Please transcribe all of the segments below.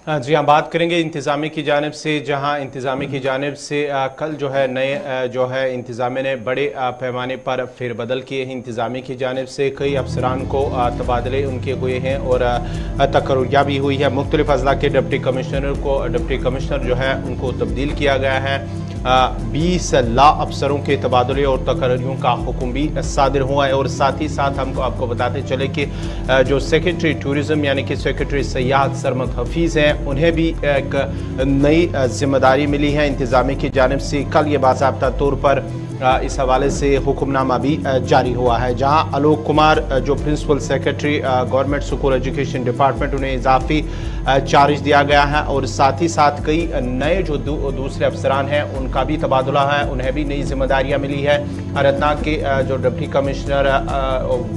जी हाँ, बात करेंगे इंतज़ामी की जानिब से, जहाँ इंतज़ामी की जानिब से कल जो है नए जो है इंतज़ामिया ने बड़े पैमाने पर फेरबदल किए हैं। इंतज़ामी की जानिब से कई अफसरान को तबादले उनके हुए हैं और तकर्रियाँ भी हुई है। मुख्तलिफ़ अज़ला के डिप्टी कमिश्नर जो है उनको तब्दील किया गया है। 20 लाख अफसरों के तबादले और तकर्रियों का हुक्म भी सादिर हुआ है। और साथ ही साथ हमको आपको बताते चले कि जो सेक्रेटरी टूरिज़म यानी कि सेक्रेटरी सयाहत सरमद हफीज़ हैं, उन्हें भी एक नई जिम्मेदारी मिली है इंतज़ामिया की जानिब से। कल ये बाज़ाब्ता तौर पर इस हवाले से हुक्मनामा भी जारी हुआ है, जहां आलोक कुमार जो principal secretary government school education department, उन्हें इजाफी चार्ज दिया गया है। और साथ ही साथ कई नए जो दूसरे अफसरान हैं उनका भी तबादला है, उन्हें भी नई जिम्मेदारियां मिली है। अनंतनाग के जो डिप्टी कमिश्नर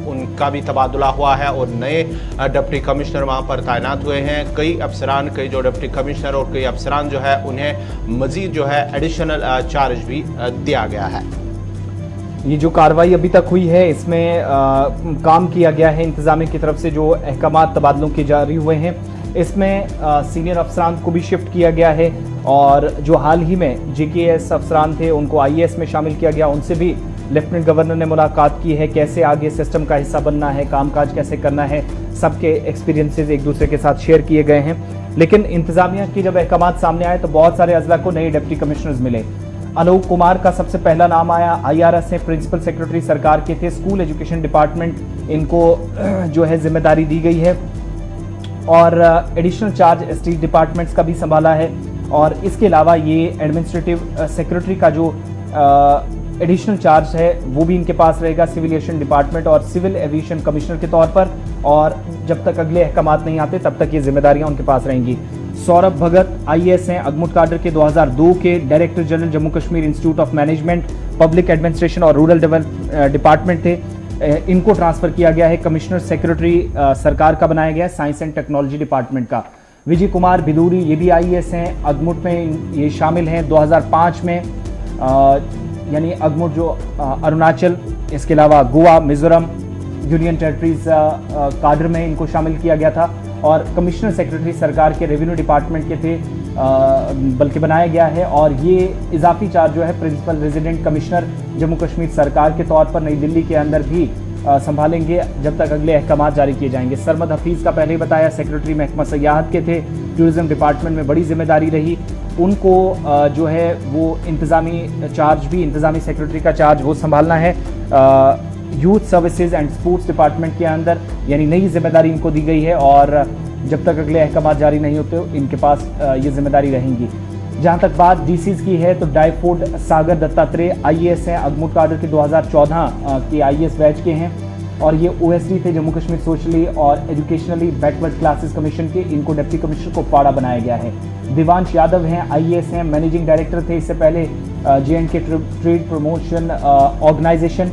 उनका भी तबादला हुआ है और नए डिप्टी कमिश्नर वहां पर तैनात हुए हैं। कई अफसरान, कई जो डिप्टी कमिश्नर और कई अफसरान जो है उन्हें मजीद जो है एडिशनल चार्ज भी दिया गया है। ये जो कार्रवाई अभी तक हुई है इसमें काम किया गया है इंतजामिया की तरफ से, जो अहकामात तबादलों के जारी हुए हैं इसमें सीनियर अफसरान को भी शिफ्ट किया गया है। और जो हाल ही में JKS अफसरान थे उनको IAS में शामिल किया गया, उनसे भी लेफ्टिनेंट गवर्नर ने मुलाकात की है, कैसे आगे सिस्टम का हिस्सा बनना है, कामकाज कैसे करना है, सबके एक्सपीरियंसेस एक दूसरे के साथ शेयर किए गए हैं। लेकिन इंतजामिया की जब अहकामात सामने आए तो बहुत सारे अजला को नए डिप्टी कमिश्नर्स मिले। आलोक कुमार का सबसे पहला नाम आया, IRS से प्रिंसिपल सेक्रेटरी सरकार के थे, स्कूल एजुकेशन डिपार्टमेंट इनको जो है जिम्मेदारी दी गई है और एडिशनल चार्ज स्टेट डिपार्टमेंट्स का भी संभाला है। और इसके अलावा ये एडमिनिस्ट्रेटिव सेक्रेटरी का जो एडिशनल चार्ज है वो भी इनके पास रहेगा, सिविल एविएशन डिपार्टमेंट और सिविल एविएशन कमिश्नर के तौर पर। और जब तक अगले अहकामात नहीं आते तब तक ये जिम्मेदारियां उनके पास रहेंगी। सौरभ भगत IAS हैं, अगमुट काडर के 2002 के director general Jammu Kashmir institute of management, public administration और रूरल डेवलपमेंट डिपार्टमेंट थे। इनको ट्रांसफर किया गया है, कमिश्नर सेक्रेटरी सरकार का बनाया गया है, साइंस एंड टेक्नोलॉजी डिपार्टमेंट का। विजय कुमार भिदूरी, ये भी IAS हैं, अगमुट में ये शामिल हैं 2005 में, यानी अगमुट जो अरुणाचल, इसके अलावा Goa, Mizoram union territories cadre में इनको शामिल किया गया था। और कमिश्नर सेक्रेटरी सरकार के रेवेन्यू डिपार्टमेंट के थे, बल्कि बनाया गया है। और ये इजाफी चार्ज जो है principal resident commissioner Jammu Kashmir सरकार के तौर पर नई दिल्ली के अंदर भी संभालेंगे जब तक अगले अहकामात जारी किए जाएंगे। सरमद हफीज़ का पहले ही बताया, सेक्रेटरी महकमा सयाहत के थे, टूरिज्म डिपार्टमेंट में बड़ी जिम्मेदारी रही उनको, जो है वो इंतज़ामी चार्ज भी, इंतज़ामी सेक्रेटरी का चार्ज वो संभालना है youth services and sports department के अंदर, यानी नई जिम्मेदारी इनको दी गई है। और जब तक अगले अहकामात जारी नहीं होते इनके पास ये जिम्मेदारी रहेंगी। जहां तक बात DCs की है तो डायफोर्ड सागर दत्तात्रेय IAS हैं, अगमुट काडर के 2014 के IAS बैच के हैं और ये OSD थे, जम्मू कश्मीर सोशली और एजुकेशनली बैकवर्ड क्लासेस कमीशन के। इनको डिप्टी कमिश्नर को पाड़ा बनाया गया है। दिवांश यादव हैं, IAS हैं, मैनेजिंग डायरेक्टर थे इससे पहले J&K trade promotion organisation.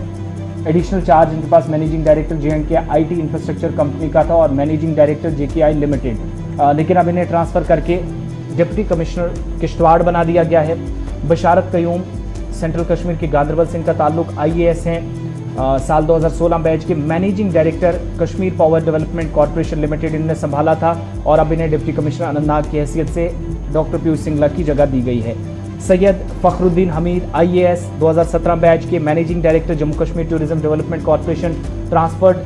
Additional charge इनके पास managing director J&K IT infrastructure company का था और मैनेजिंग डायरेक्टर JKI लिमिटेड, लेकिन अब इन्हें ट्रांसफर करके डिप्टी कमिश्नर किश्तवाड़ बना दिया गया है। बशारत कयूम सेंट्रल कश्मीर के गांदरबल से इनका ताल्लुक, IAS हैं, साल 2016 बैच के, managing director Kashmir power development corporation limited इन्हें संभाला था और अब इन्हें डिप्टी कमिश्नर अनंतनाग की हैसियत से डॉक्टर पीयूष सिंगला की जगह दी गई है। सैयद फखरुद्दीन हमीद IAS 2017 बैच के, managing director Jammu Kashmir tourism development corporation, transferred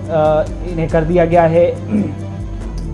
इन्हें कर दिया गया है,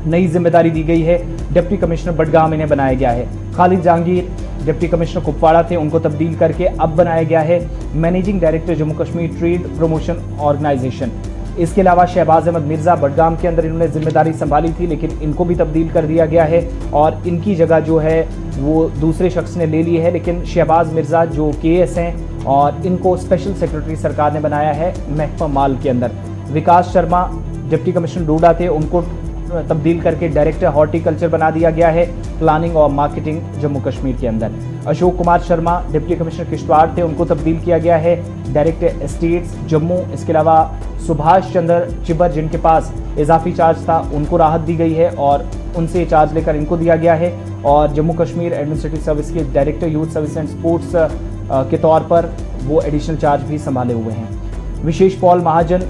नई जिम्मेदारी दी गई है। डिप्टी कमिश्नर बडगाम इन्हें बनाया गया है। खालिद जहांगीर डिप्टी कमिश्नर कुपवाड़ा थे, उनको तब्दील करके अब बनाया गया है managing director Jammu Kashmir trade promotion organisation. इसके अलावा शहबाज अहमद मिर्जा बडगाम के अंदर इन्होंने जिम्मेदारी संभाली थी, लेकिन इनको भी तब्दील कर दिया गया है और इनकी जगह जो है वो दूसरे शख्स ने ले ली है। लेकिन शहबाज मिर्जा जो KS हैं और इनको स्पेशल सेक्रेटरी सरकार ने बनाया है महकमा माल के अंदर। विकास शर्मा डिप्टी कमिश्नर डोडा थे, उनको तब्दील करके डायरेक्टर हॉर्टिकल्चर बना दिया गया है प्लानिंग और मार्केटिंग जम्मू कश्मीर के अंदर। अशोक कुमार शर्मा डिप्टी कमिश्नर किश्तवाड़ थे, उनको तब्दील किया गया है डायरेक्टर एस्टेट्स जम्मू। इसके अलावा सुभाष चंद्र चिबर जिनके पास इजाफी चार्ज था उनको राहत दी गई है और उनसे चार्ज लेकर इनको दिया गया है। और जम्मू कश्मीर एडमिनिस्ट्रेटिव सर्विस के director youth service and sports के तौर पर वो एडिशनल चार्ज भी संभाले हुए हैं। Vishesh Paul Mahajan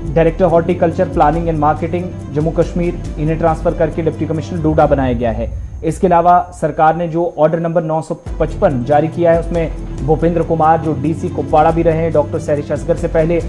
director horticulture planning and marketing Jammu Kashmir, इन्हें ट्रांसफर करके डिप्टी कमिश्नर डोडा बनाया गया है। इसके अलावा सरकार ने जो ऑर्डर नंबर 955 जारी किया है उसमें भूपेंद्र कुमार जो डीसी कुपवाड़ा भी रहे हैं, डॉक्टर सैरिश असगर से पहले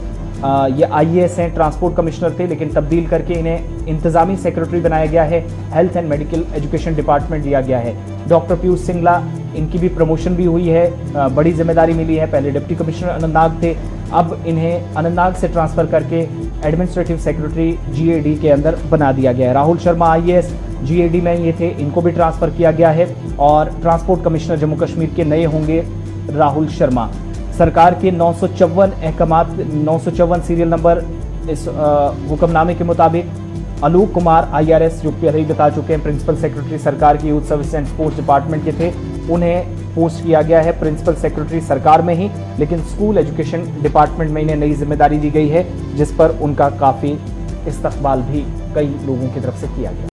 ये आईएएस हैं, ट्रांसपोर्ट कमिश्नर थे, लेकिन तब्दील करके इन्हें इंतजामी सेक्रेटरी बनाया गया है। Health and medical education department दिया गया है। डॉक्टर पीयूष सिंगला, इनकी भी प्रमोशन भी हुई है, बड़ी जिम्मेदारी मिली है। पहले डिप्टी कमिश्नर अनंतनाग थे, अब इन्हें अनंतनाग से ट्रांसफर करके एडमिनिस्ट्रेटिव सेक्रेटरी जीएडी के अंदर बना दिया गया है। राहुल शर्मा आईएएस जीएडी में ये थे, इनको भी ट्रांसफर किया गया है और ट्रांसपोर्ट कमिश्नर जम्मू कश्मीर के नए होंगे राहुल शर्मा। सरकार के 954 अहकामात, 954 सीरियल नंबर इस हुक्मनामे के मुताबिक आलोक कुमार आईआरएस जो पहले ही बता चुके हैं प्रिंसिपल सेक्रेटरी सरकार की youth service and sports department के थे, उन्हें पोस्ट किया गया है प्रिंसिपल सेक्रेटरी सरकार में ही, लेकिन स्कूल एजुकेशन डिपार्टमेंट में इन्हें नई जिम्मेदारी दी गई है, जिस पर उनका काफ़ी इस्तकबाल भी कई लोगों की तरफ से किया गया।